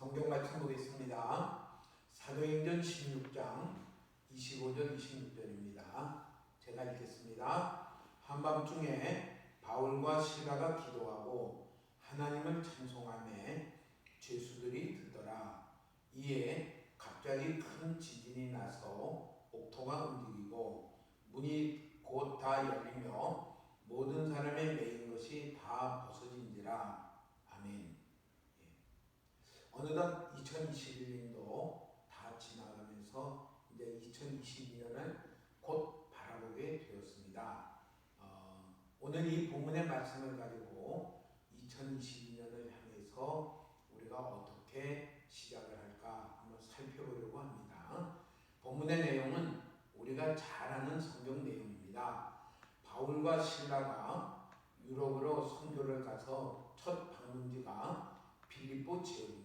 성경 말씀 보겠습니다. 사도행전 16장 25절 26절입니다. 제가 읽겠습니다. 한밤중에 바울과 실라가 기도하고 하나님을 찬송하며 죄수들이 듣더라. 이에 갑자기 큰 지진이 나서 옥토가 움직이고 문이 곧 다 열리며 모든 사람의 매인 것이 다 벗어진지라. 아멘. 어느덧 2021년도 다 지나가면서 이제 2022년을 곧 바라보게 되었습니다. 오늘 이 본문의 말씀을 가지고 2022년을 향해서 우리가 어떻게 시작을 할까 한번 살펴보려고 합니다. 본문의 내용은 우리가 잘 아는 성경 내용입니다. 바울과 실라가 유럽으로 선교를 가서 첫 방문지가 빌립보 지역입니다.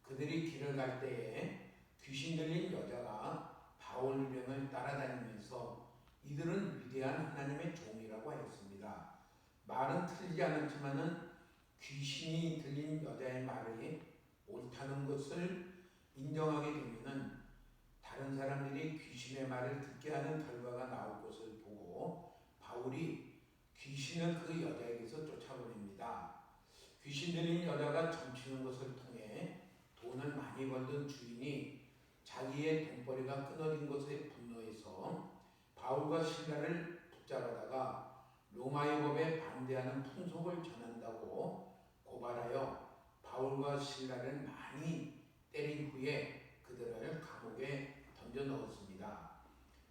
그들이 길을 갈 때에 귀신 들린 여자가 바울 유명을 따라다니면서 이들은 위대한 하나님의 종이라고 하였습니다. 말은 틀리지 않았지만은 귀신이 들린 여자의 말이 옳다는 것을 인정하게 되면은 다른 사람들이 귀신의 말을 듣게 하는 결과가 나올 것을 보고 바울이 귀신을 그 여자에게서 쫓아보냅니다. 귀신 들린 여자가 점치는 것을 통해 돈을 많이 벌던 주인이 자기의 돈벌이가 끊어진 것에 분노해서 바울과 실라를 붙잡아다가 로마의 법에 반대하는 풍속을 전한다고 고발하여 바울과 실라를 많이 때린 후에 그들을 감옥에 던져 넣었습니다.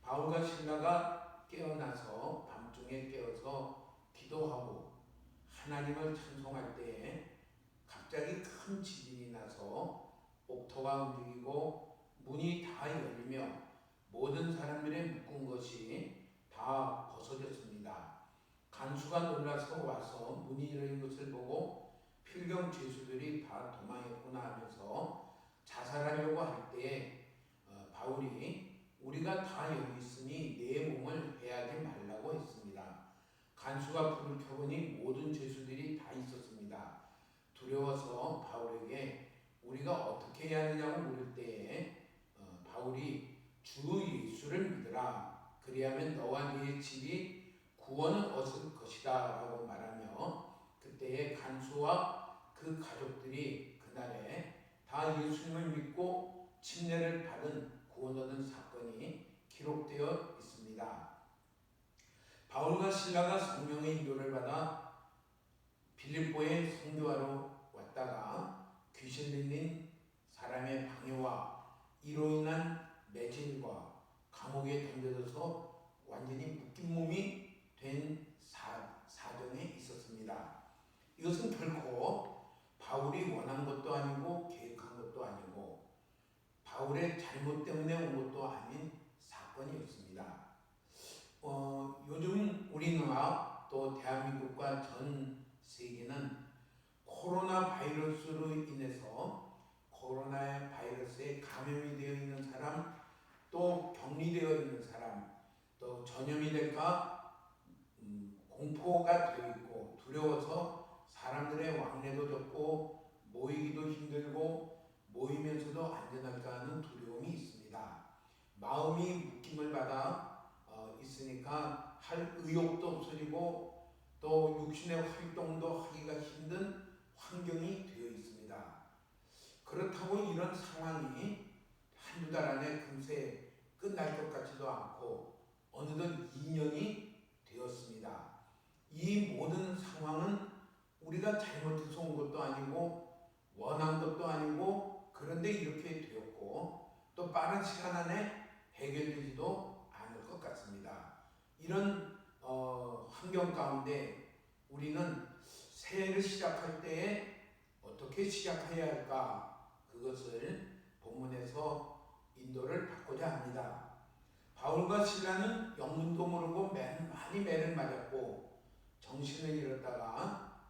바울과 실라가 깨어나서 밤중에 깨어서 기도하고 하나님을 찬송할 때에 갑자기 큰 지진이 나서 옥토가 움직이고 문이 다 열리며 모든 사람들의 묶은 것이 다 벗어졌습니다. 간수가 놀라서 와서 문이 열린 것을 보고 필경 죄수들이 다 도망했구나 하면서 자살하려고 할 때에 바울이 우리가 다 여기 있으니 내 몸을 해하지 말라고 했습니다. 간수가 불을 켜보니 모든 죄수들이 다 있었습니다. 두려워서 바울에게 우리가 어떻게 해야 하느냐고 물을 때에 바울이 주 예수를 믿으라. 그리하면 너와 네 집이 구원을 얻을 것이다 라고 말하며 그때에 간수와 그 가족들이 그날에 다 예수님을 믿고 침례를 받은 구원 얻은 사건이 기록되어 있습니다. 바울과 실라가 성령의 인도를 받아 빌립보에 선교하러 왔다가 귀신 들린 사람의 방해와 이로 인한 매질과 감옥에 던져져서 완전히 묶인 몸이 된 사정에 있었습니다. 이것은 결코 바울이 원한 것도 아니고 계획한 것도 아니고 바울의 잘못 때문에 온 것도 아닌 사건이었습니다. 요즘 우리나라 또 대한민국과 전 세계는 코로나 바이러스로 인해서 코로나 바이러스에 감염이 되어 있는 사람, 또 격리되어 있는 사람, 또 전염이 될까 공포가 되어 있고 두려워서 사람들의 왕래도 적고 모이기도 힘들고 모이면서도 안전할까 하는 두려움이 있습니다. 마음이 묶임을 받아 있으니까 할 의욕도 없어지고 또 육신의 활동도 하기가 힘든 환경이 되어 있습니다. 그렇다고 이런 상황이 한두 달 안에 금세 끝날 것 같지도 않고 어느덧 2년이 되었습니다. 이 모든 상황은 우리가 잘못해서 온 것도 아니고 원한 것도 아니고 그런데 이렇게 되었고 또 빠른 시간 안에 해결되지도 않을 것 같습니다. 이런 환경 가운데 우리는 새해를 시작할 때에 어떻게 시작해야 할까 그것을 본문에서 인도를 받고자 합니다. 바울과 실라는 영문도 모르고 많이 매를 맞았고 정신을 잃었다가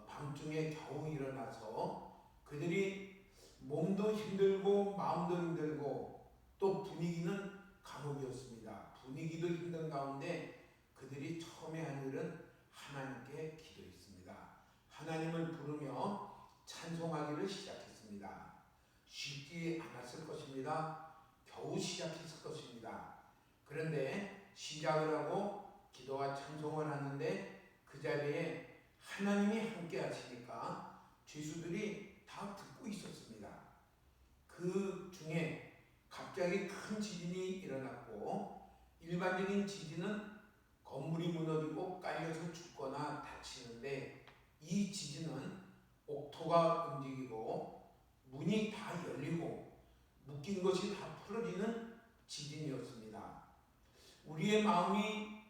밤중에 겨우 일어나서 그들이 몸도 힘들고 마음도 힘들고 또 분위기는 감옥이었습니다. 분위기도 힘든 가운데 그들이 처음에 한 일은 하나님께 기도했습니다. 하나님을 부르며 찬송하기를 시작했습니다. 있습니다. 쉽지 않았을 것입니다. 겨우 시작했을 것입니다. 그런데 시작을 하고 기도와 찬송을 하는데 그 자리에 하나님이 함께 하시니까 죄수들이 다 듣고 있었습니다. 그 중에 갑자기 큰 지진이 일어났고, 일반적인 지진은 건물이 무너지고 깔려서 죽거나 다치는데, 이 지진은 옥토가 움직이고 문이 다 열리고 묶인 것이 다 풀어지는 지진이었습니다. 우리의 마음이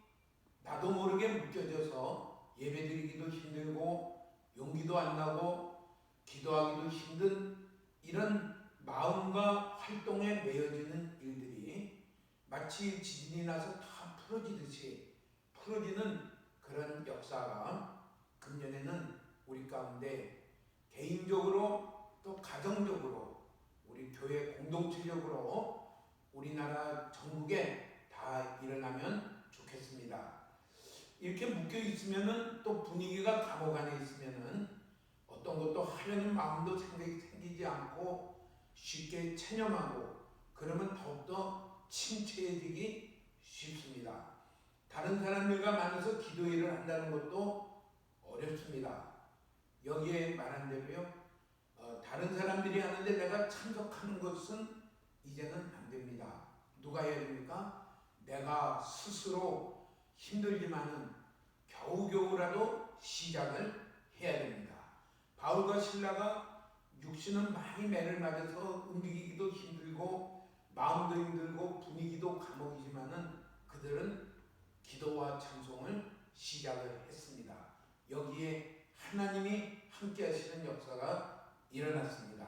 나도 모르게 묶여져서 예배드리기도 힘들고 용기도 안 나고 기도하기도 힘든 이런 마음과 활동에 매여지는 일들이 마치 지진이 나서 다 풀어지듯이 풀어지는 그런 역사가 금년에는 우리 가운데 개인적으로 또 가정적으로 우리 교회 공동체적으로 우리나라 전국에 다 일어나면 좋겠습니다. 이렇게 묶여 있으면은 또 분위기가 감옥 안에 있으면은 어떤 것도 하려는 마음도 생기지 않고 쉽게 체념하고 그러면 더욱더 침체해지기 쉽습니다. 다른 사람들과 만나서 기도회를 한다는 것도 어렵습니다. 여기에 말한 대로요. 다른 사람들이 하는데 내가 참석하는 것은 이제는 안 됩니다. 누가 해야 됩니까? 내가 스스로 힘들지만은 겨우겨우라도 시작을 해야 됩니다. 바울과 실라가 육신은 많이 매를 맞아서 움직이기도 힘들고 마음도 힘들고 분위기도 감옥이지만은 그들은 기도와 찬송을 시작을 했습니다. 여기에 하나님이 함께 하시는 역사가 일어났습니다.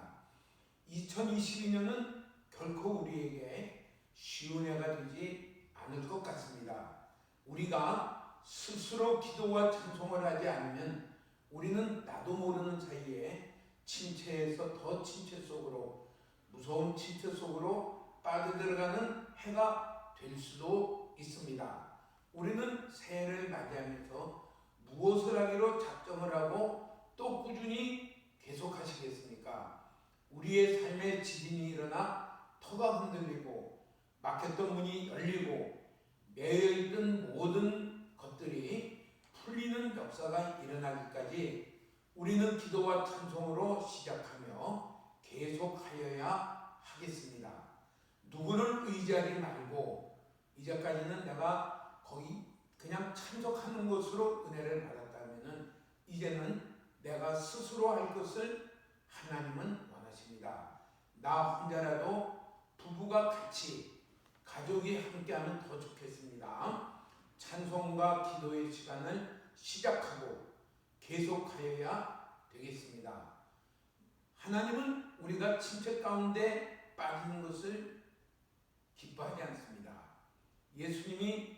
2022년은 결코 우리에게 쉬운 해가 되지 않을 것 같습니다. 우리가 스스로 기도와 찬송을 하지 않으면 우리는 나도 모르는 사이에 침체에서 더 침체 속으로, 무서운 침체 속으로 빠져들어가는 해가 될 수도 있습니다. 우리는 새해를 맞이하면서 무엇을 하기로 작정을 하고 또 꾸준히 계속하시겠습니까? 우리의 삶에 지진이 일어나 터가 흔들리고 막혔던 문이 열리고 매여있던 모든 것들이 풀리는 역사가 일어나기까지 우리는 기도와 찬송으로 시작하며 계속하여야 하겠습니다. 누구를 의지하지 말고 이제까지는 내가 거의 그냥 참석하는 것으로 은혜를 받았다면 이제는 내가 스스로 할 것을 하나님은 원하십니다. 나 혼자라도 부부가 같이 가족이 함께하면 더 좋겠습니다. 찬송과 기도의 시간을 시작하고 계속하여야 되겠습니다. 하나님은 우리가 침체 가운데 빠지는 것을 기뻐하지 않습니다. 예수님이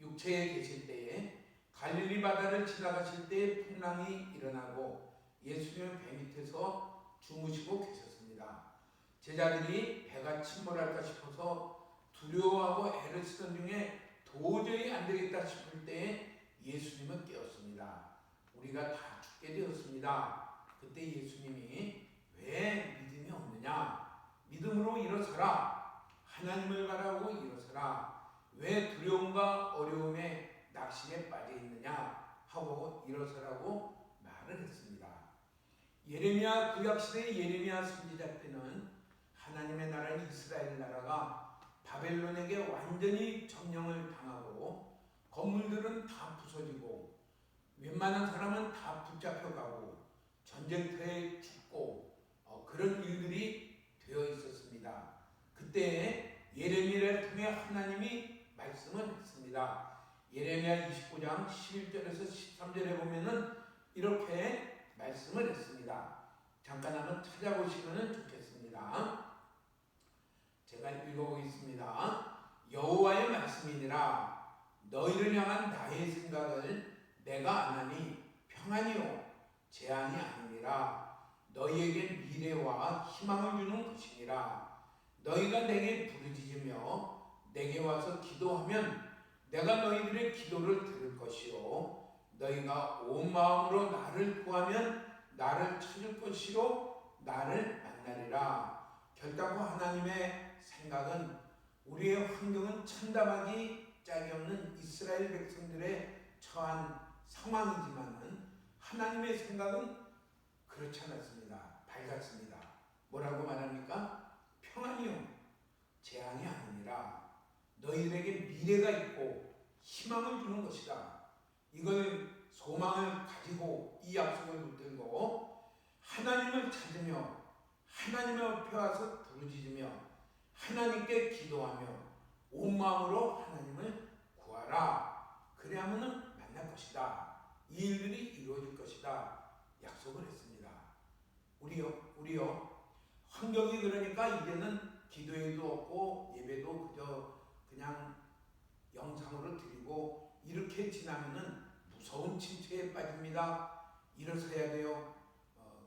육체에 계실 때에 갈릴리 바다를 지나가실 때에 풍랑이 일어나고 예수님은 배 밑에서 주무시고 계셨습니다. 제자들이 배가 침몰할까 싶어서 두려워하고 애를 쓰던 중에 도저히 안 되겠다 싶을 때에 예수님은 깨었습니다. 우리가 다 죽게 되었습니다. 그때 예수님이 왜 믿음이 없느냐? 믿음으로 일어서라. 하나님을 바라고 일어서라. 왜 두려움과 어려움에 낙심에 빠져 있느냐 하고 일어서라고 말을 했습니다. 예레미야 구약시대의 예레미야 선지자 때는 하나님의 나라인 이스라엘 나라가 바벨론에게 완전히 점령을 당하고 건물들은 다 부서지고 웬만한 사람은 다 붙잡혀가고 전쟁터에 죽고 그런 일들이 되어 있었습니다. 그때 예레미야를 통해 하나님이 말씀을 했습니다. 예레미야 29장 11절에서 13절에 보면은 이렇게 말씀을 했습니다. 잠깐 한번 찾아보시면 좋겠습니다. 제가 읽어보겠습니다. 여호와의 말씀이니라. 너희를 향한 나의 생각을 내가 아나니 평안이요 재앙이 아니니라. 너희에게 미래와 희망을 주는 것이니라. 너희가 내게 부르짖으며 내게 와서 기도하면 내가 너희들의 기도를 들을 것이요 너희가 온 마음으로 나를 구하면 나를 찾을 것이요 나를 만나리라. 결단코 하나님의 생각은 우리의 환경은 참담하기 짝이 없는 이스라엘 백성들의 처한 상황이지만은 하나님의 생각은 그렇지 않았습니다. 밝았습니다. 뭐라고 말합니까? 평안이요 재앙이 아니니라. 너희들에게 미래가 있고 희망을 주는 것이다. 이걸 소망을 가지고 이 약속을 붙들고 하나님을 찾으며 하나님 앞에 와서 부르짖으며 하나님께 기도하며 온 마음으로 하나님을 구하라. 그래야만 만날 것이다. 이 일들이 이루어질 것이다. 약속을 했습니다. 우리요 환경이 그러니까 이제는 기도회도 없고 예배도 그저 그냥 영상으로 드리고 이렇게 지나면은 무서운 침체에 빠집니다. 일어서야 돼요.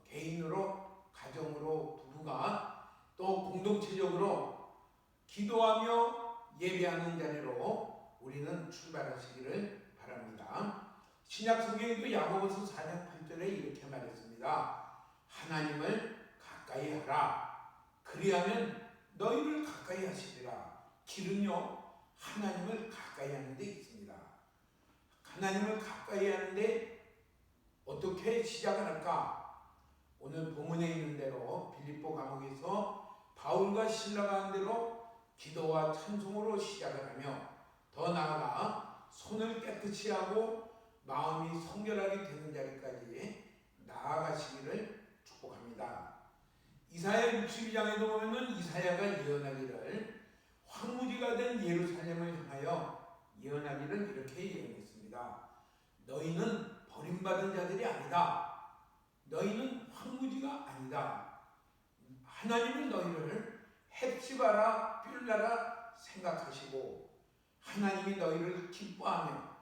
개인으로 가정으로 부부가 또 공동체적으로 기도하며 예배하는 자리로 우리는 출발하시기를 바랍니다. 신약 성경에도 야고보서 4장 8절에 이렇게 말했습니다. 하나님을 가까이 하라. 그리하면 너희를 가까이 하시리라. 길은요 하나님을 가까이 하는 데 있습니다. 하나님을 가까이 하는데 어떻게 시작을 할까? 오늘 본문에 있는 대로 빌립보 감옥에서 바울과 실라가 한 대로 기도와 찬송으로 시작을 하며 더 나아가 손을 깨끗이 하고 마음이 성결하게 되는 자리까지 나아가시기를 축복합니다. 이사야 62장에도 보면 이사야가 예언하기를 황무지가 된 예루살렘을 향하여 예언하기를 이렇게 예언했습니다. 너희는 버림받은 자들이 아니다. 너희는 황무지가 아니다. 하나님은 너희를 헵시바라 뷸라라 생각하시고 하나님이 너희를 기뻐하며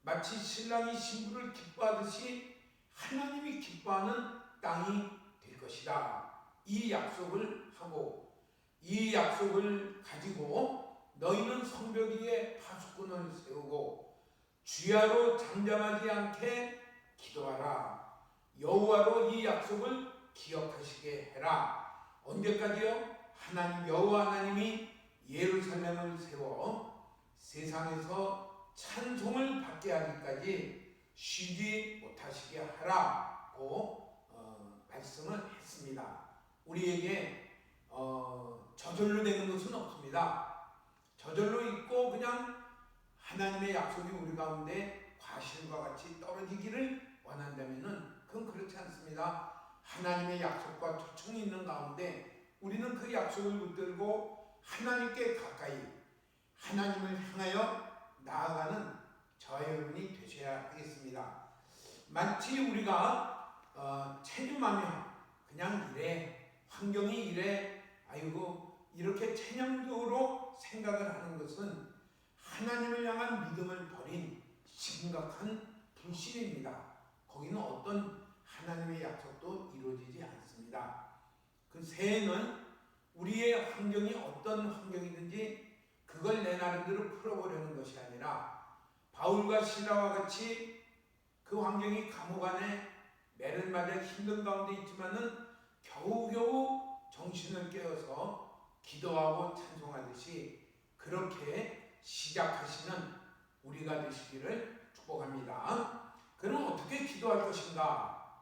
마치 신랑이 신부를 기뻐하듯이 하나님이 기뻐하는 땅이 될 것이다. 이 약속을 하고 이 약속을 가지고 너희는 성벽 위에 파수꾼을 세우고 주야로 잠잠하지 않게 기도하라. 여호와로 이 약속을 기억하시게 해라. 언제까지요? 하나님 여호와 하나님이 예루살렘을 세워 세상에서 찬송을 받게 하기까지 쉬지 못하시게 하라고 말씀을 했습니다. 우리에게 저절로 되는 것은 없습니다. 저절로 있고 그냥 하나님의 약속이 우리 가운데 과실과 같이 떨어지기를 원한다면 그건 그렇지 않습니다. 하나님의 약속과 초청이 있는 가운데 우리는 그 약속을 붙들고 하나님께 가까이 하나님을 향하여 나아가는 저와 여러분이 되셔야 하겠습니다. 마치 우리가 체념하며 그냥 이래 환경이 이래 아이고 이렇게 체념적으로 생각을 하는 것은 하나님을 향한 믿음을 버린 심각한 불신입니다. 거기는 어떤 하나님의 약속도 이루어지지 않습니다. 그 새해는 우리의 환경이 어떤 환경이든지 그걸 내 나름대로 풀어보려는 것이 아니라 바울과 실라와 같이 그 환경이 감옥 안에 매를 맞아 힘든 가운데 있지만은 겨우겨우 정신을 깨어서 기도하고 찬송하듯이 그렇게 시작하시는 우리가 되시기를 축복합니다. 그럼 어떻게 기도할 것인가?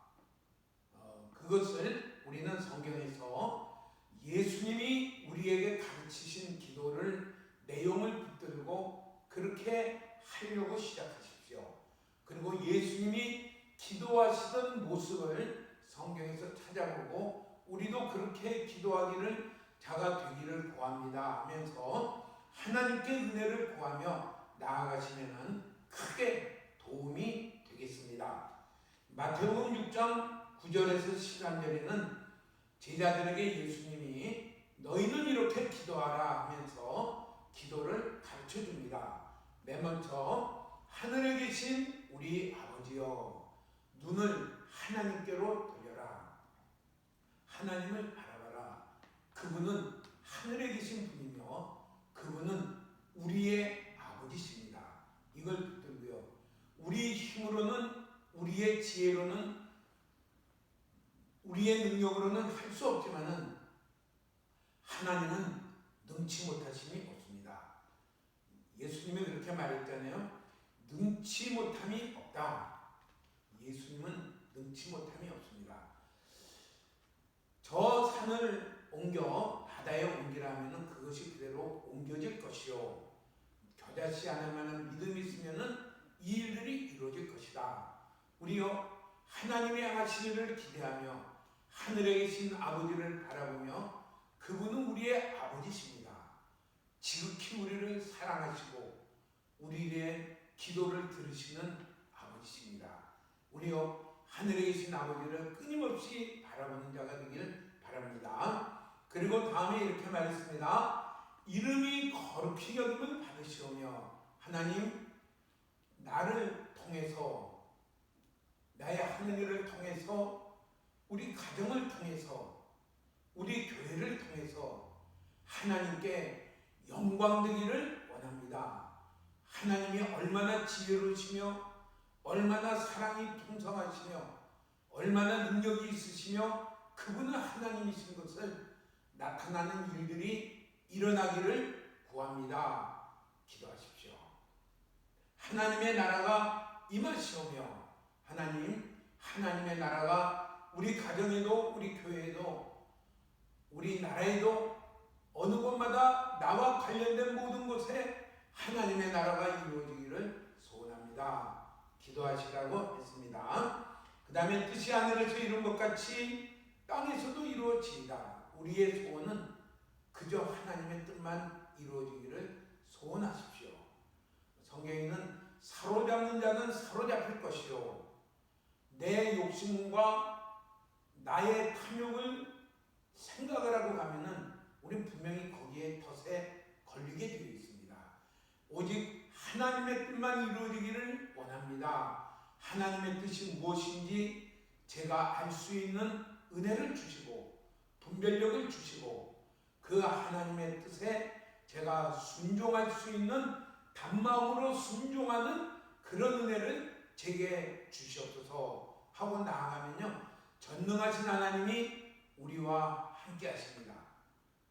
그것을 우리는 성경에서 예수님이 우리에게 가르치신 기도를 내용을 붙들고 그렇게 하려고 시작하십시오. 그리고 예수님이 기도하시던 모습을 성경에서 찾아보고 우리도 그렇게 기도하기를 자가 되기를 구합니다 하면서 하나님께 은혜를 구하며 나아가시면 크게 도움이 되겠습니다. 마태복음 6장 9절에서 13절에는 제자들에게 예수님이 너희는 이렇게 기도하라 하면서 기도를 가르쳐 줍니다. 맨 먼저 하늘에 계신 우리 아버지여 눈을 하나님께로 돌려라. 하나님을 바라봐라. 그분은 하늘에 계신 분이며 그분은 우리의 아버지십니다. 이걸 붙들고요. 우리 힘으로는 우리의 지혜로는 우리의 능력으로는 할 수 없지만은 하나님은 능치 못하심이 없습니다. 예수님이 그렇게 말했잖아요. 능치 못함이 없다. 예수님은 능치 못함이 없습니다. 저 산을 옮겨 바다에 옮기라면 그것이 그대로 옮겨질 것이요, 겨자씨 하나만한 믿음이 있으면 이 일들이 이루어질 것이다. 우리요, 하나님의 하신 일을 기대하며 하늘에 계신 아버지를 바라보며 그분은 우리의 아버지십니다. 지극히 우리를 사랑하시고 우리의 기도를 들으시는 아버지십니다. 우리요, 하늘에 계신 아버지를 끊임없이 바라보는 자가 되길 바랍니다. 그리고 다음에 이렇게 말했습니다. 이름이 거룩히 여김을 받으시오며, 하나님, 나를 통해서, 나의 하는 일을 통해서, 우리 가정을 통해서, 우리 교회를 통해서 하나님께 영광 되기를 원합니다. 하나님이 얼마나 지혜로우시며 얼마나 사랑이 풍성하시며 얼마나 능력이 있으시며 그분은 하나님이신 것을 나타나는 일들이 일어나기를 구합니다. 기도하십시오. 하나님의 나라가 임하시오며, 하나님의 나라가 우리 가정에도 우리 교회에도 우리 나라에도 어느 곳마다 나와 관련된 모든 곳에 하나님의 나라가 이루어지기를 소원합니다. 기도하시라고 했습니다. 그 다음에 뜻이 하늘에서 이룬 것 같이 땅에서도 이루어지이다. 우리의 소원은 그저 하나님의 뜻만 이루어지기를 소원하십시오. 성경에는 사로잡는 자는 사로잡힐 것이요, 내 욕심과 나의 탐욕을 생각을 하고 가면은 우리는 분명히 거기에 덫에 걸리게 되어 있습니다. 오직 하나님의 뜻만 이루어지기를 원합니다. 하나님의 뜻이 무엇인지 제가 알 수 있는 은혜를 주시고 분별력을 주시고 그 하나님의 뜻에 제가 순종할 수 있는 단마음으로 순종하는 그런 은혜를 제게 주시옵소서 하고 나아가면요, 전능하신 하나님이 우리와 함께 하십니다.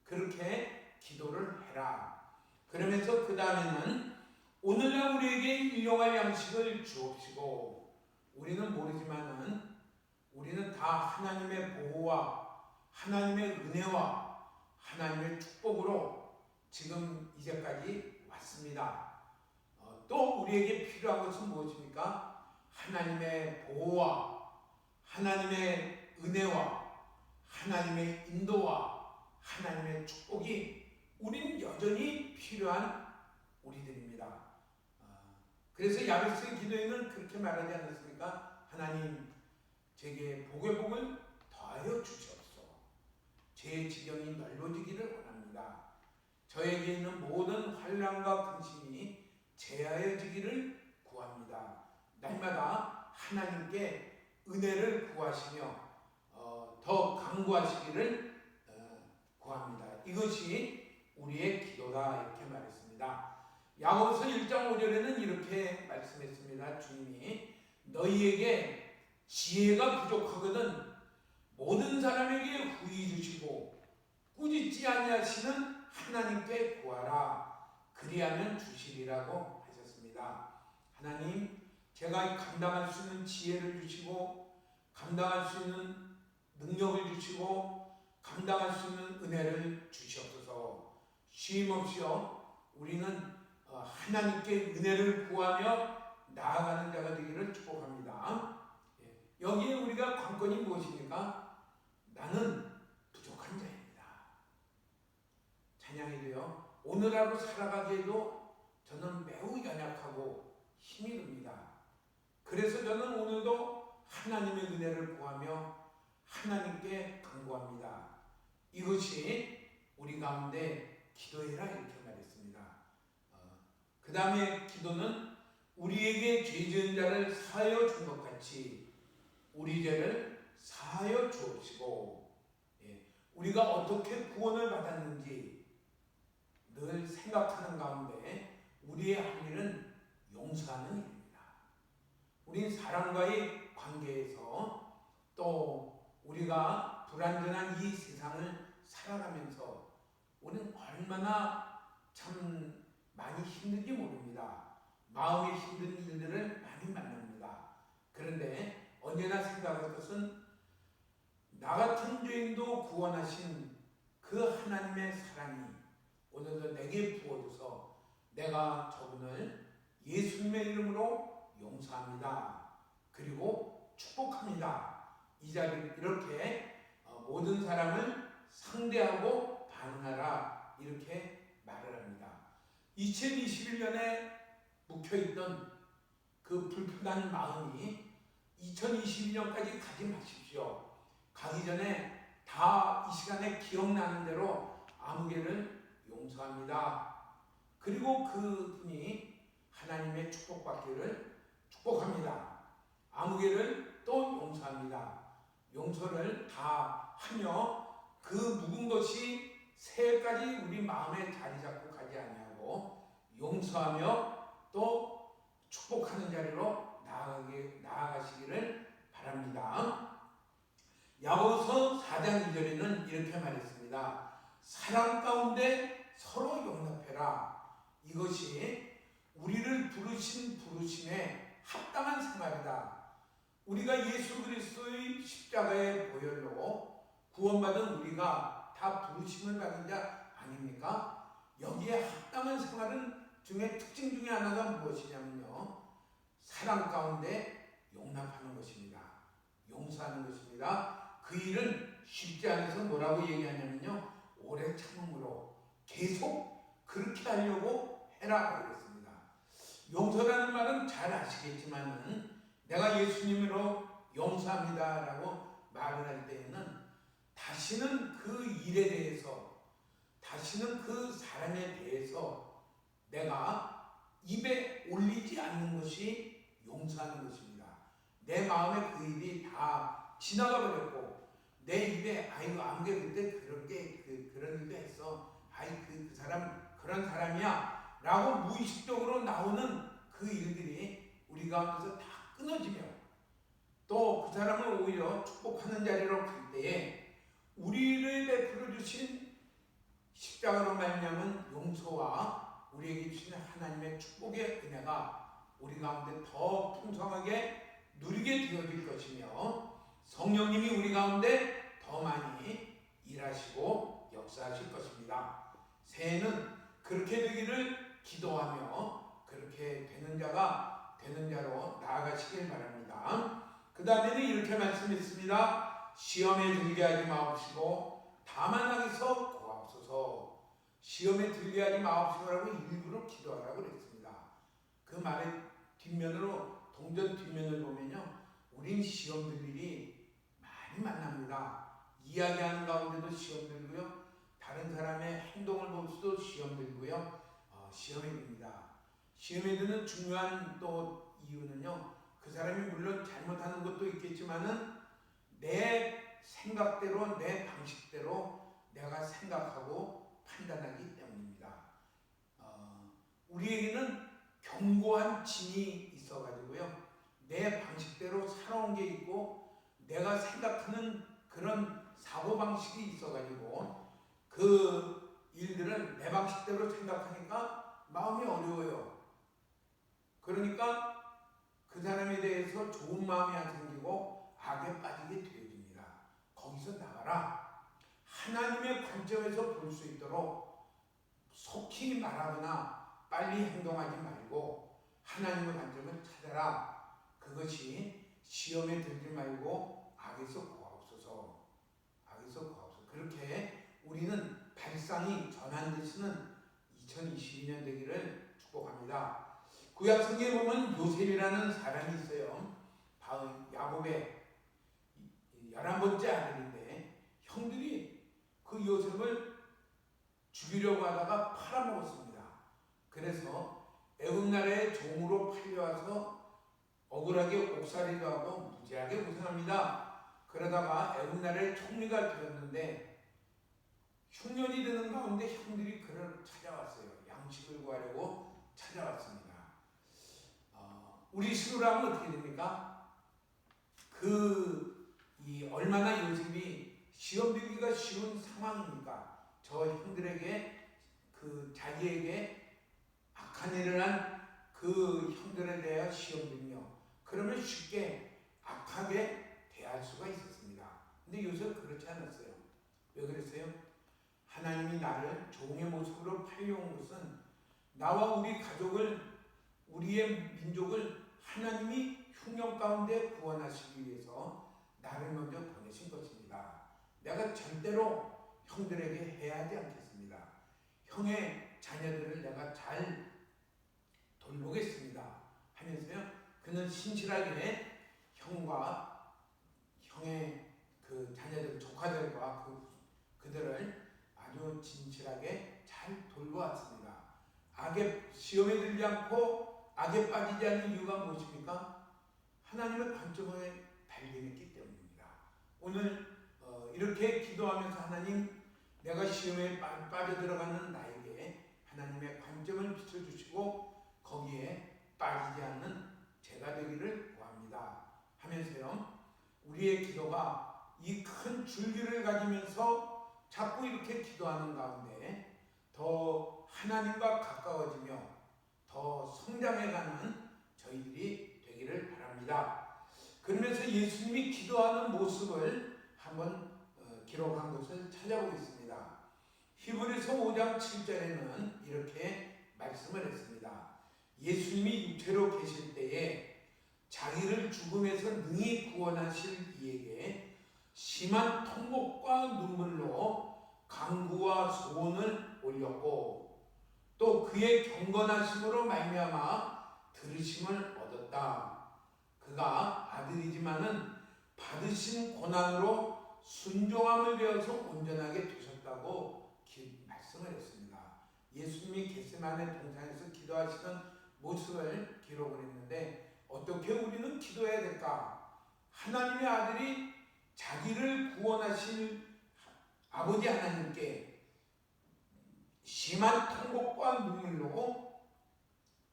그렇게 기도를 해라. 그러면서 그 다음에는 오늘날 우리에게 일용할 양식을 주옵시고, 우리는 모르지만은 우리는 다 하나님의 보호와 하나님의 은혜와 하나님의 축복으로 지금 이제까지 왔습니다. 또 우리에게 필요한 것은 무엇입니까? 하나님의 보호와 하나님의 은혜와 하나님의 인도와 하나님의 축복이 우리는 여전히 필요한 우리들입니다. 그래서 야베스의 기도에는 그렇게 말하지 않았습니까? 하나님, 제게 복의 복을 더하여 주시옵소서. 제 지경이 넓어지기를 원합니다. 저에게 있는 모든 환난과 근심이 제하여지기를 구합니다. 날마다 하나님께 은혜를 구하시며 더 강구하시기를 구합니다. 이것이 우리의 기도다, 이렇게 말했습니다. 야고보서 1장 5절에는 이렇게 말씀했습니다. 주님이 너희에게 지혜가 부족하거든 모든 사람에게 후히 주시고 꾸짖지 아니하시는 하나님께 구하라. 그리하면 주시리라고 하셨습니다. 하나님, 제가 감당할 수 있는 지혜를 주시고 감당할 수 있는 능력을 주시고 감당할 수 있는 은혜를 주시옵소서. 쉼없이요, 우리는 하나님께 은혜를 구하며 나아가는 자가 되기를 축복합니다. 여기에 우리가 관건이 무엇입니까? 나는 부족한 자입니다. 찬양해도요, 오늘 하루 살아가기에도 저는 매우 연약하고 힘이 듭니다. 그래서 저는 오늘도 하나님의 은혜를 구하며 하나님께 간구합니다. 이것이 우리 가운데 기도해라, 이렇게 말했습니다. 그 다음에 기도는 우리에게 죄 지은 자를 사하여 준 것 같이 우리 죄를 사하여 주옵시고, 우리가 어떻게 구원을 받았는지 늘 생각하는 가운데 우리의 할 일은 용서하는 일입니다. 우린 사람과의 관계에서 또 우리가 불완전한 이 세상을 살아가면서 우리는 얼마나 참 많이 힘든지 모릅니다. 마음이 힘든 일들을 많이 만납니다. 그런데 언제나 생각할 것은 나 같은 죄인도 구원하신 그 하나님의 사랑이 오늘도 내게 부어져서 내가 저분을 예수님의 이름으로 용서합니다. 그리고 축복합니다. 이 자리를 이렇게 모든 사람을 상대하고 반응하라 이렇게 말을 합니다. 2021년에 묵혀있던 그 불편한 마음이 2022년까지 가지 마십시오. 가기 전에 다 이 시간에 기억나는 대로 아무개를 용서합니다. 그리고 그분이 하나님의 축복받기를 축복합니다. 아무개를 또 용서합니다. 용서를 다 하며 그 묵은 것이 새해까지 우리 마음에 자리 잡고 가지 아니하고 용서하며 또 축복하는 자리로 나아가시기를 바랍니다. 야고보서 4장 2절에는 이렇게 말했습니다. 사랑 가운데 서로 용납해라. 이것이 우리를 부르신 부르심에 합당한 생활이다. 우리가 예수 그리스도의 십자가의 보혈로 구원받은 우리가 다 부르심을 받은 자 아닙니까? 여기에 합당한 생활은 특징 중에 하나가 무엇이냐면요, 사랑 가운데 용납하는 것입니다. 용서하는 것입니다. 그 일은 쉽지 않아서 뭐라고 얘기하냐면요, 오래 참음으로 계속 그렇게 하려고 해라 그랬습니다. 용서라는 말은 잘 아시겠지만은 내가 예수님으로 용서합니다 라고 말을 할 때에는 다시는 그 일에 대해서, 다시는 그 사람에 대해서 내가 입에 올리지 않는 것이 용서하는 것입니다. 내 마음에 그 일이 다 지나가 버렸고 내 입에 아이고 아무개 그때 그런 일도 했어, 아이 그 사람 그런 사람이야 라고 무의식적으로 나오는 그 일들이 우리 가운데서 다 끊어지며 또 그 사람을 오히려 축복하는 자리로 갈 때에 우리를 베풀어 주신 십자가로 말미암은 용서와 우리에게 주시는 하나님의 축복의 은혜가 우리 가운데 더 풍성하게 누리게 되어질 것이며 성령님이 우리 가운데 더 많이 일하시고 역사하실 것입니다. 새해는 그렇게 되기를 기도하며 그렇게 되는 자로 나아가시길 바랍니다. 그 다음에는 이렇게 말씀했습니다. 시험에 들게 하지 마옵시고 다만 하기서 구하옵소서. 시험에 들게 하지 마옵시고라고 일부러 기도하라고 그랬습니다. 그 말의 뒷면으로 동전 뒷면을 보면요, 우린 시험 들 일이 많이 만납니다. 이야기하는 가운데도 시험 들고요, 다른 사람의 행동을 보면서도 시험 들고요, 시험에 듭니다. 시험에 드는 중요한 또 이유는요, 그 사람이 물론 잘못하는 것도 있겠지만은 내 생각대로 내 방식대로 내가 생각하고 판단하기 때문입니다. 우리에게는 견고한 진이 있어가지고요, 내 방식대로 살아온 게 있고 내가 생각하는 그런 사고방식이 있어가지고 그 일들을 내 방식대로 생각하니까 마음이 어려워요. 그러니까 그 사람에 대해서 좋은 마음이 안 생기고 악에 빠지게 되어집니다. 거기서 나가라. 하나님의 관점에서 볼 수 있도록 속히 말하거나 빨리 행동하지 말고 하나님의 관점을 찾아라. 그것이 시험에 들지 말고 악에서 구하옵소서. 악에서 구하옵소서. 그렇게 우리는 발상이 전환되시는 2022년 되기를 축복합니다. 구약 성경에 보면 요셉이라는 사람이 있어요. 야곱의 11번째 아들인데 형들이 그 요셉을 죽이려고 하다가 팔아먹었습니다. 그래서 애굽 나라의 종으로 팔려와서 억울하게 옥살이도 하고 무지하게 고생합니다. 그러다가 애굽 나라의 총리가 되었는데 흉년이 드는 가운데 형들이 그를 찾아왔어요. 양식을 구하려고 찾아왔습니다. 우리 식으로 하면 어떻게 됩니까? 그 이 얼마나 요즘이 시험 들기가 쉬운 상황입니까? 저 형들에게 그 자기에게 악한 일을 한 그 형들에 대하여 시험 들며 그러면 쉽게 악하게 대할 수가 있었습니다. 근데 요새 그렇지 않았어요. 왜 그랬어요? 하나님이 나를 종의 모습으로 팔려온 것은 나와 우리 가족을, 우리의 민족을 하나님이 흉년 가운데 구원하시기 위해서 나를 먼저 보내신 것입니다. 내가 절대로 형들에게 해하지 않겠습니다. 형의 자녀들을 내가 잘 돌보겠습니다 하면서요, 그는 신실하게 형과 형의 그 자녀들, 조카들과 그들을 아주 진실하게 잘 돌보았습니다. 악에 시험에 들지 않고 악에 빠지지 않는 이유가 무엇입니까? 하나님의 관점에 발견했기 때문입니다. 오늘 이렇게 기도하면서 하나님, 내가 시험에 빠져들어가는 나에게 하나님의 관점을 비춰주시고 거기에 빠지지 않는 제가 되기를 구합니다 하면서요, 우리의 기도가 이 큰 줄기를 가지면서 자꾸 이렇게 기도하는 가운데 더 하나님과 가까워지며 더 성장해가는 저희들이 되기를 바랍니다. 그러면서 예수님이 기도하는 모습을 한번 기록한 것을 찾아보겠습니다. 히브리서 5장 7절에는 이렇게 말씀을 했습니다. 예수님이 육체로 계실 때에 자기를 죽음에서 능히 구원하실 이에게 심한 통곡과 눈물로 간구와 소원을 올렸고 또 그의 경건하심으로 말미암아 들으심을 얻었다. 그가 아들이지만은 받으신 고난으로 순종함을 배워서 온전하게 되셨다고 말씀을 했습니다. 예수님이 겟세마네 동산에서 기도하시는 모습을 기록을 했는데 어떻게 우리는 기도해야 될까? 하나님의 아들이 자기를 구원하실 아버지 하나님께 심한 통곡과 눈물로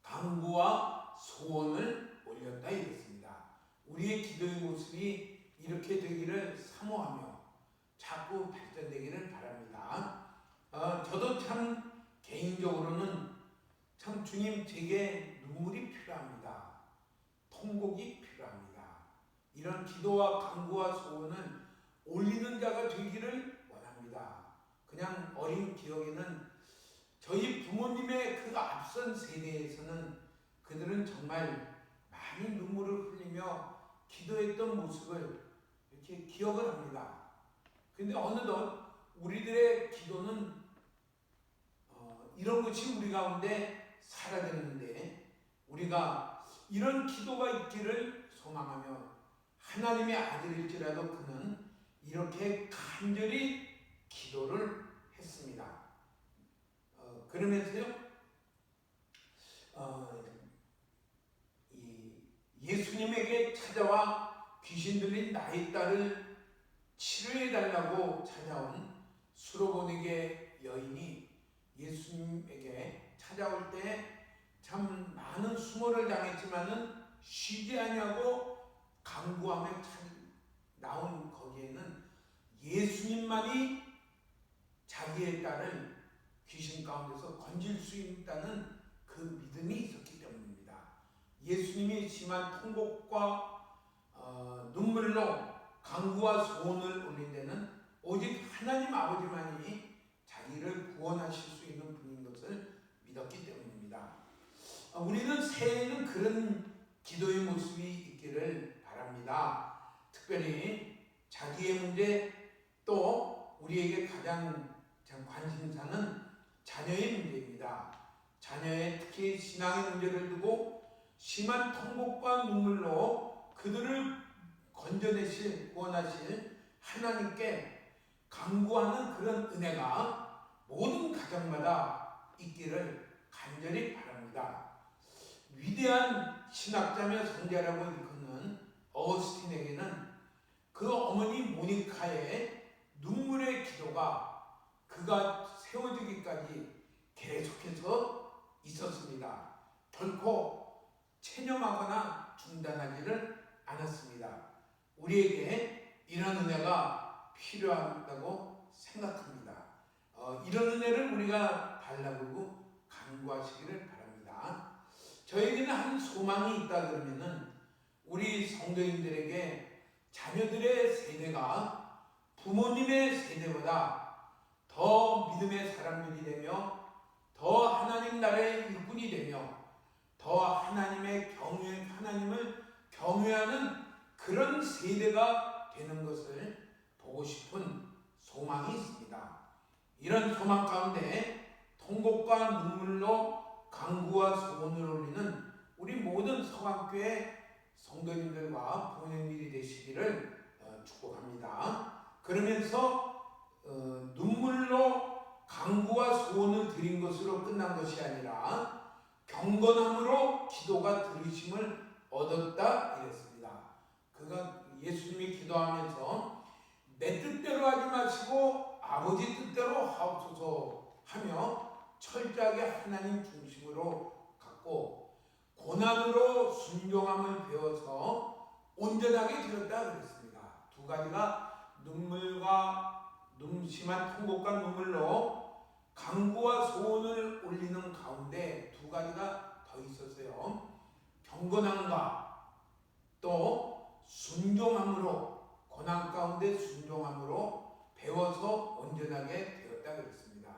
간구와 소원을 올렸다 이랬습니다. 우리의 기도의 모습이 이렇게 되기를 사모하며 자꾸 발전되기를 바랍니다. 저도 참 개인적으로는 참 주님, 제게 눈물이 필요합니다. 통곡이 필요합니다. 이런 기도와 간구와 소원은 올리는 자가 되기를 원합니다. 그냥 어린 기억에는 저희 부모님의 그 앞선 세대에서는 그들은 정말 많이 눈물을 흘리며 기도했던 모습을 이렇게 기억을 합니다. 근데 어느덧 우리들의 기도는 이런 것이 우리 가운데 사라졌는데, 우리가 이런 기도가 있기를 소망하며 하나님의 아들일지라도 그는 이렇게 간절히 기도를 했습니다. 그러면서요, 예수님에게 찾아와 귀신 들린 나의 딸을 치료해달라고 찾아온 수로보니게 여인이 예수님에게 찾아올 때 참 많은 수모를 당했지만은 쉬지 아니하고 간구하며 나온 거기에는 예수님만이 자기의 딸을 귀신 가운데서 건질 수 있다는 그 믿음이 있었기 때문입니다. 예수님이 심한 통곡과 눈물로 간구와 소원을 올린 데는 오직 하나님 아버지만이 자기를 구원하실 수 있는 분인 것을 믿었기 때문입니다. 우리는 새해에는 그런 기도의 모습이 있기를 바랍니다. 특별히 자기의 문제, 또 우리에게 가장 관심사는 자녀의 문제입니다. 자녀의 특히 신앙의 문제를 두고 심한 통곡과 눈물로 그들을 건져내실, 구원하실 하나님께 간구하는 그런 은혜가 모든 가정마다 있기를 간절히 바랍니다. 위대한 신학자며 성자라고 일컫는 어거스틴에게는 그 어머니 모니카의 눈물의 기도가 그가 세워지기까지 계속해서 있었습니다. 결코 체념하거나 중단하지를 않았습니다. 우리에게 이런 은혜가 필요하다고 생각합니다. 이런 은혜를 우리가 달라고 간구하시기를 바랍니다. 저에게는 한 소망이 있다 그러면은 우리 성도님들에게 자녀들의 세대가 부모님의 세대보다 더 믿음의 사람들이 되며 더 하나님 나라의 일꾼이 되며 더 하나님을 경외하는 그런 세대가 되는 것을 보고 싶은 소망이 있습니다. 이런 소망 가운데 통곡과 눈물로 간구와 소원을 올리는 우리 모든 서강교회 성도님들과 부모님들이 되시기를 축복합니다. 그러면서 눈물로 간구와 소원을 드린 것으로 끝난 것이 아니라 경건함으로 기도가 들으심을 얻었다 이랬습니다. 그가 예수님이 기도하면서 내 뜻대로 하지 마시고 아버지 뜻대로 하옵소서 하며 철저하게 하나님 중심으로 갖고 고난으로 순종함을 배워서 온전하게 되었다 그랬습니다. 두 가지가 심한 통곡과 눈물로 간구와 소원을 올리는 가운데 두 가지가 더 있었어요. 경건함과 또 순종함으로, 고난 가운데 순종함으로 배워서 온전하게 되었다 그랬습니다.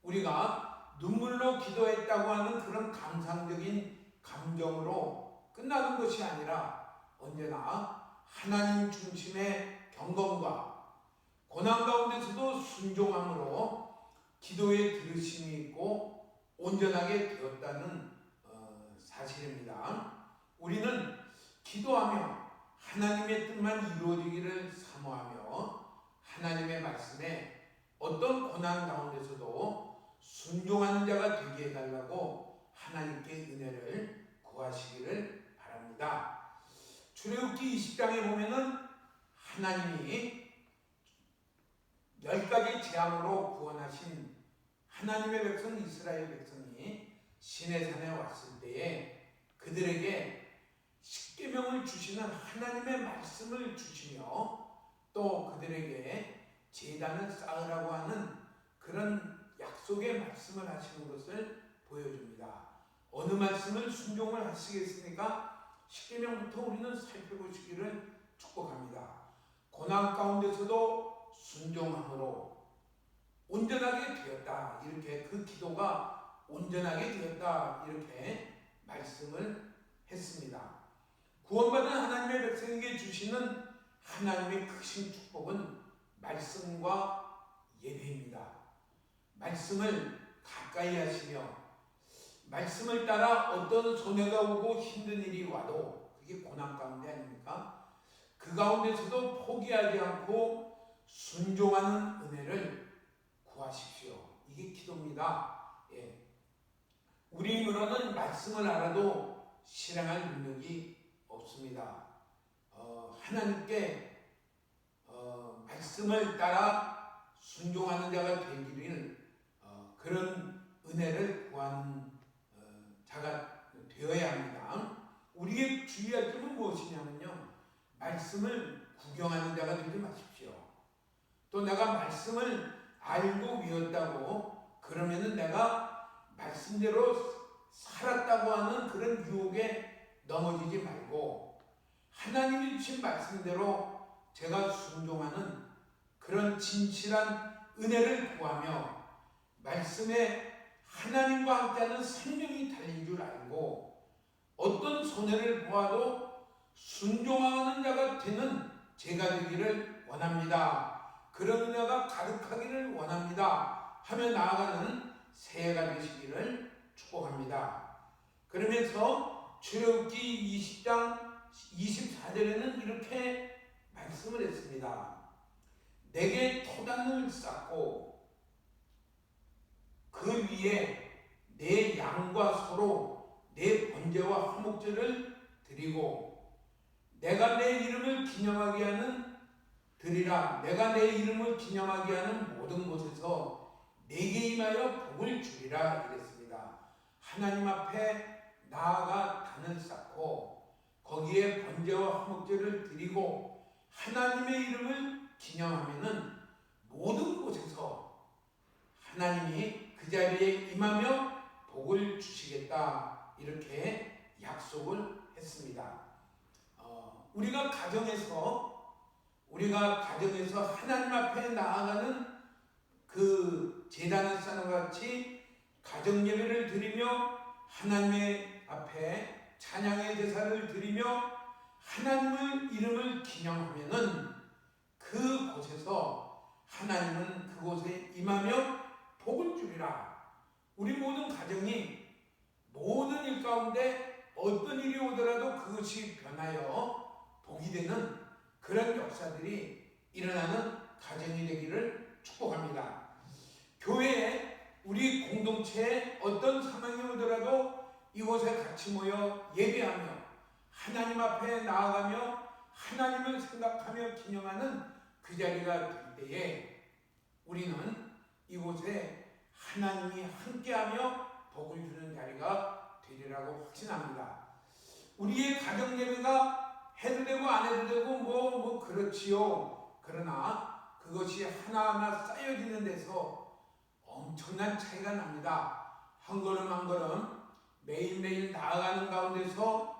우리가 눈물로 기도했다고 하는 그런 감상적인 감정으로 끝나는 것이 아니라 언제나 하나님 중심의 경건과 고난 가운데서도 순종함으로 기도의 들으심이 있고 온전하게 되었다는 사실입니다. 우리는 기도하며 하나님의 뜻만 이루어지기를 사모하며 하나님의 말씀에 어떤 고난 가운데서도 순종하는 자가 되게 해달라고 하나님께 은혜를 구하시기를 바랍니다. 출애굽기 20장에 보면은 하나님이 10가지 재앙으로 구원하신 하나님의 백성 이스라엘 백성이 시내산에 왔을 때에 그들에게 십계명을 주시는 하나님의 말씀을 주시며 또 그들에게 제단을 쌓으라고 하는 그런 약속의 말씀을 하시는 것을 보여줍니다. 어느 말씀을 순종을 하시겠습니까? 십계명부터 우리는 살펴보시기를 축복합니다. 고난 가운데서도 순종함으로 온전하게 되었다. 이렇게 그 기도가 온전하게 되었다. 이렇게 말씀을 했습니다. 구원받은 하나님의 백성에게 주시는 하나님의 크신 축복은 말씀과 예배입니다. 말씀을 가까이 하시며 말씀을 따라 어떤 손해가 오고 힘든 일이 와도 그게 고난 가운데 아닙니까? 그 가운데서도 포기하지 않고 순종하는 은혜를 구하십시오. 이게 기도입니다. 예. 우리 힘으로는 말씀을 알아도 실행할 능력이 없습니다. 하나님께 말씀을 따라 순종하는 자가 되기를 그런 은혜를 구하는 자가 되어야 합니다. 우리의 주의할 점은 무엇이냐면요, 말씀을 구경하는 자가 되지 마십시오. 또 내가 말씀을 알고 외웠다고 그러면은 내가 말씀대로 살았다고 하는 그런 유혹에 넘어지지 말고 하나님이 주신 말씀대로 제가 순종하는 그런 진실한 은혜를 구하며 말씀에 하나님과 함께하는 생명이 달린 줄 알고 어떤 손해를 보아도 순종하는 자가 되는 제가 되기를 원합니다. 그런 은혜가 가득하기를 원합니다 하며 나아가는 새해가 되시기를 축복합니다. 그러면서 출애굽기 20장 24절에는 이렇게 말씀을 했습니다. 내게 토단을 쌓고 그 위에 내 양과 소로 내 번제와 화목제를 드리고 내가 내 이름을 기념하게 하는 드리라. 내가 내 이름을 기념하게 하는 모든 곳에서 내게 임하여 복을 주리라 이랬습니다. 하나님 앞에 나아가 단을 쌓고 거기에 번제와 화목제를 드리고 하나님의 이름을 기념하면은 모든 곳에서 하나님이 그 자리에 임하며 복을 주시겠다, 이렇게 약속을 했습니다. 우리가 가정에서 하나님 앞에 나아가는 그 제단을 쌓는 것 같이 가정 예배를 드리며 하나님의 앞에 찬양의 제사를 드리며 하나님의 이름을 기념하면은 그곳에서 하나님은 그곳에 임하며 복을 주리라. 우리 모든 가정이 모든 일 가운데 어떤 일이 오더라도 그것이 변하여 복이 되는 그런 역사들이 일어나는 가정이 되기를 축복합니다. 교회에, 우리 공동체에 어떤 상황이 오더라도 이곳에 같이 모여 예배하며 하나님 앞에 나아가며 하나님을 생각하며 기념하는 그 자리가 될 때에 우리는 이곳에 하나님이 함께하며 복을 주는 자리가 되리라고 확신합니다. 우리의 가정 예배가 해도 되고 안 해도 되고 뭐 그렇지요. 그러나 그것이 하나하나 쌓여지는 데서 엄청난 차이가 납니다. 한 걸음 한 걸음 매일매일 나아가는 가운데서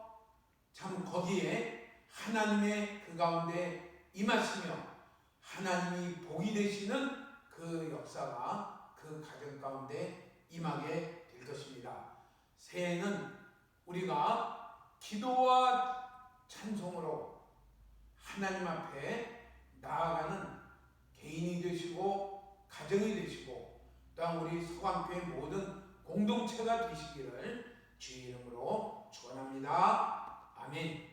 참 거기에 하나님의 그 가운데 임하시며 하나님이 복이 되시는 그 역사가 그 가정 가운데 임하게 될 것입니다. 새해에는 우리가 기도와 찬송으로 하나님 앞에 나아가는 개인이 되시고 가정이 되시고 또한 우리 서강교회 모든 공동체가 되시기를 주의 이름으로 축원합니다. 아멘.